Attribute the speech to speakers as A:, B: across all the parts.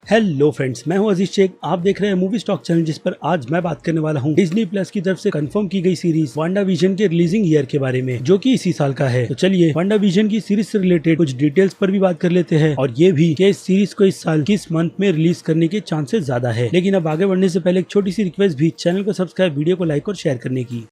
A: Hello friends, मैं हूं अजीज शेख। आप देख रहे हैं मूवी स्टॉक चैनल, जिस पर आज मैं बात करने वाला हूं डिज्नी प्लस की तरफ से कंफर्म की गई सीरीज वांडा विजन के रिलीजिंग ईयर के बारे में, जो कि इसी साल का है। तो चलिए वांडा विजन की सीरीज से रिलेटेड कुछ डिटेल्स पर भी बात कर लेते हैं, और ये भी कि इस सीरीज को इस साल किस मंथ में रिलीज करने के चांसेस ज्यादा है। लेकिन अब आगे बढ़ने से पहले एक छोटी सी रिक्वेस्ट भी, चैनल को सब्सक्राइब, वीडियो को लाइक और शेयर करने की।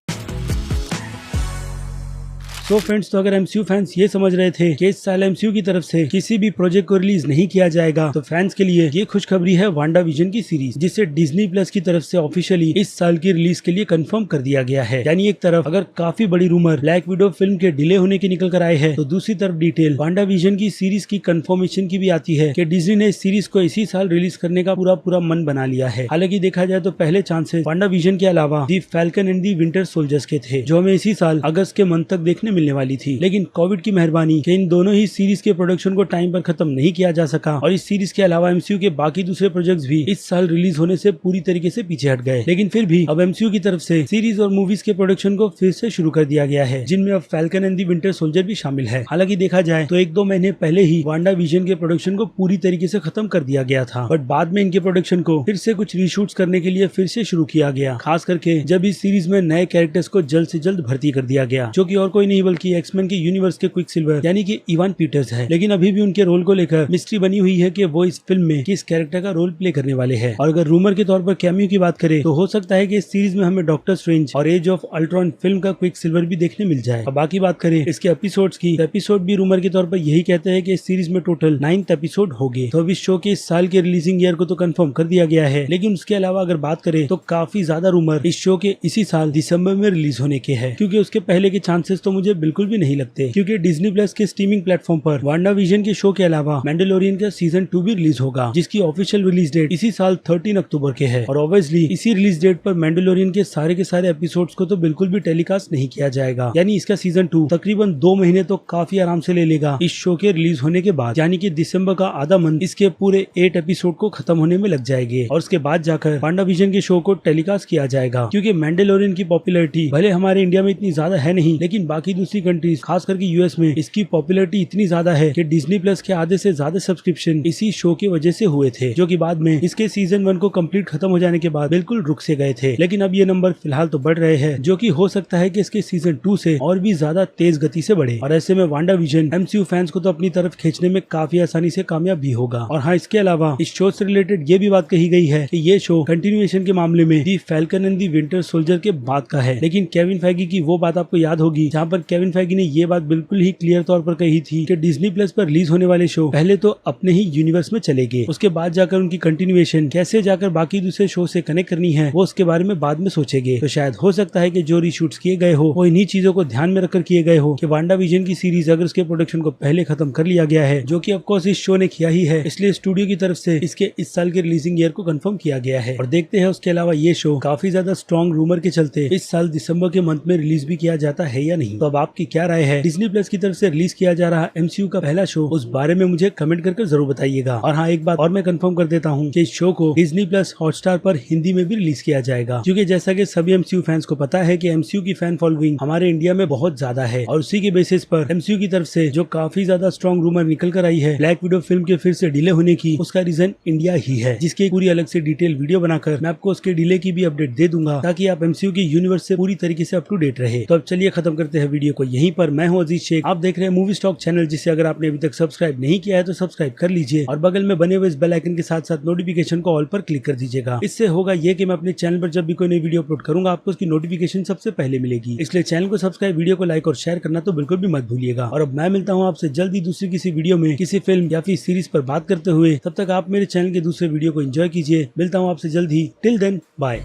A: सो फ्रेंड्स, तो अगर एमसीयू फैंस ये समझ रहे थे कि इस साल एमसीयू की तरफ से किसी भी प्रोजेक्ट को रिलीज नहीं किया जाएगा, तो फैंस के लिए ये खुशखबरी है वांडा विजन की सीरीज, जिसे डिज्नी प्लस की तरफ से ऑफिशियली इस साल की रिलीज के लिए कंफर्म कर दिया गया है। यानी एक तरफ अगर काफी बड़ी रूमर ब्लैक विडो फिल्म के डिले होने की निकल कर आए है, तो दूसरी तरफ डिटेल वांडा विजन की सीरीज की कंफर्मेशन की भी आती है कि डिज्नी ने इस सीरीज को इसी साल रिलीज करने का पूरा मन बना लिया है। हालांकि देखा जाए तो पहले चांसेस वांडा विजन के अलावा the Falcon and the Winter Soldiers के थे, जो हमें इसी साल अगस्त के मंथ तक देखने मिलने वाली थी। लेकिन कोविड की मेहरबानी कि इन दोनों ही सीरीज के प्रोडक्शन को टाइम पर खत्म नहीं किया जा सका, और इस सीरीज के अलावा एमसीयू के बाकी दूसरे प्रोजेक्ट्स भी इस साल रिलीज होने से पूरी तरीके से पीछे हट गए। लेकिन फिर भी अब एमसीयू की तरफ से सीरीज और मूवीज के प्रोडक्शन को फिर से शुरू कर दिया गया है, जिनमें अब falcon and the Winter soldier भी शामिल है। हालांकि देखा जाए तो 1-2 महीने पहले ही वांडा विजन के प्रोडक्शन को पूरी तरीके से खत्म कर दिया गया था, बट बाद में इनके प्रोडक्शन को फिर से कुछ रीशूट्स करने के लिए फिर से शुरू किया गया, खास करके जब इस सीरीज में नए कैरेक्टर्स को जल्द से जल्द भर्ती कर दिया गया, जो कि और कोई नहीं बल्कि एक्समैन के यूनिवर्स के क्विक यानी कि इवान पीटर्स है। लेकिन अभी भी उनके रोल को लेकर मिस्ट्री बनी हुई है कि वो इस फिल्म में किस कैरेक्टर का रोल प्ले करने वाले हैं। और अगर रूमर के तौर पर कैमियो की बात करें, तो हो सकता है कि इस सीरीज में हमें डॉक्टर स्ट्रेंज और एज ऑफ अल्ट्रॉन फिल्म का क्विक सिल्वर भी देखने मिल जाए। और बाकी बात करें इसके एपिसोड्स की, एपिसोड भी रूमर के तौर पर यही कहते हैं कि इस सीरीज में टोटल 9 एपिसोड होंगे। तो अब इस शो के इस साल के रिलीजिंग ईयर को तो कंफर्म कर दिया गया है, लेकिन उसके अलावा अगर बात करें तो काफी ज्यादा रूमर इस शो के इसी साल दिसंबर में रिलीज होने के हैं, क्योंकि उसके पहले के चांसेस तो मुझे बिल्कुल भी नहीं लगते, क्योंकि डिज्नी प्लस के स्ट्रीमिंग प्लेटफॉर्म पर वांडा विजन के शो के अलावा मैंडलोरियन का सीजन 2 भी रिलीज होगा, जिसकी ऑफिशियल रिलीज डेट इसी साल 13 अक्टूबर के है। और ऑब्वियसली इसी रिलीज डेट पर मैंडलोरियन के सारे एपिसोड्स को तो बिल्कुल भी टेलीकास्ट नहीं किया जाएगा। यानी इसका सीजन 2 तकरीबन 2 महीने तो काफी आराम से ले लेगा इस शो के रिलीज होने के बाद, यानी कि दिसंबर का आधा मंथ इसके पूरे 8 एपिसोड को खत्म होने में लग जाएंगे, और उसके बाद जाकर वांडा विजन के शो को टेलीकास्ट किया जाएगा। क्योंकि मैंडलोरियन की पॉपुलैरिटी भले हमारे इंडिया में इतनी ज्यादा है नहीं, लेकिन बाकी दूसरी कंट्रीज खास करके यूएस में इसकी पॉपुलैरिटी इतनी ज्यादा है कि डिज्नी प्लस के आधे से ज्यादा सब्सक्रिप्शन इसी शो की वजह से हुए थे, जो कि बाद में इसके सीजन 1 को कंप्लीट खत्म हो जाने के बाद बिल्कुल रुक से गए थे। लेकिन अब ये नंबर फिलहाल तो बढ़ रहे हैं, जो कि हो सकता है कि इसके सीजन 2 से और भी ज्यादा तेज गति से बढ़े, और ऐसे में वांडा विजन एमसीयू फैंस को तो अपनी तरफ खींचने में काफी आसानी से कामयाब भी होगा। और हाँ, इसके अलावा इस शो से रिलेटेड ये भी बात कही गई है कि ये शो कंटिन्यूएशन के मामले में the Falcon and the Winter Soldier के बाद का है। लेकिन केविन फैगी की वो बात आपको याद होगी, जहाँ पर केविन फैगी ने ये बात बिल्कुल ही क्लियर तौर पर कही थी कि डिज्नी प्लस पर रिलीज होने वाले शो पहले तो अपने ही यूनिवर्स में चलेंगे, उसके बाद जाकर उनकी कंटिन्यूएशन कैसे जाकर बाकी दूसरे शो से कनेक्ट करनी है, वो उसके बारे में बाद में सोचेंगे। तो शायद हो सकता है कि जो रीशूट्स किए गए हो वो इन्हीं चीजों को ध्यान में रखकर किए गए हो, कि वांडा विजन की सीरीज अगर उसके प्रोडक्शन को पहले खत्म कर लिया गया है, जो कि ऑफ कोर्स इस शो ने किया ही है, इसलिए स्टूडियो की तरफ से इसके इस साल के रिलीजिंग ईयर को कंफर्म किया गया है। और देखते हैं उसके अलावा ये शो काफी ज्यादा स्ट्रॉन्ग रूमर के चलते इस साल दिसंबर के मंथ में रिलीज भी किया जाता है या नहीं। तो अब आपकी क्या राय है? डिज्नी प्लस की तरफ से रिलीज किया जा रहा एमसीयू का पहला शो, उस बारे में मुझे कमेंट करके जरूर बताइएगा। और हाँ, एक बात और मैं कंफर्म कर देता हूँ कि इस शो को डिज्नी प्लस हॉटस्टार पर हिंदी में भी रिलीज किया जाएगा, क्योंकि जैसा कि सभी एमसीयू फैंस को पता है कि एमसीयू की फैन फॉलोइंग हमारे इंडिया में बहुत ज्यादा है, और उसी के बेसिस पर एमसीयू की तरफ से जो काफी ज्यादा स्ट्रॉन्ग रूमर निकल कर आई है ब्लैक विडो फिल्म के फिर से डिले होने की, उसका रीजन इंडिया ही है, जिसकी पूरी अलग से डिटेल वीडियो बनाकर मैं आपको उसके डिले की भी अपडेट दे दूंगा, ताकि आप एमसीयू के यूनिवर्स से पूरी तरीके से अप टू डेट रहे। तो अब चलिए खत्म करते हैं वीडियो को यहीं पर। मैं हूँ अजीज शेख, आप देख रहे हैं मूवी स्टॉक चैनल, जिसे अगर आपने अभी तक सब्सक्राइब नहीं किया है तो सब्सक्राइब कर लीजिए, और बगल में बने हुए इस बेल आइकन के साथ साथ नोटिफिकेशन को ऑल पर क्लिक कर दीजिएगा। इससे होगा ये कि मैं अपने चैनल पर जब भी कोई नई वीडियो अपलोड करूंगा, आपको उसकी नोटिफिकेशन सबसे पहले मिलेगी। इसलिए चैनल को सब्सक्राइब, वीडियो को लाइक और शेयर करना तो बिल्कुल भी मत भूलिएगा। और अब मैं मिलता हूँ आपसे जल्दी दूसरी किसी वीडियो में किसी फिल्म या फिर सीरीज पर बात करते हुए। तब तक आप मेरे चैनल के दूसरे वीडियो को एंजॉय कीजिए। मिलता हूँ आपसे जल्दी। Till then, bye.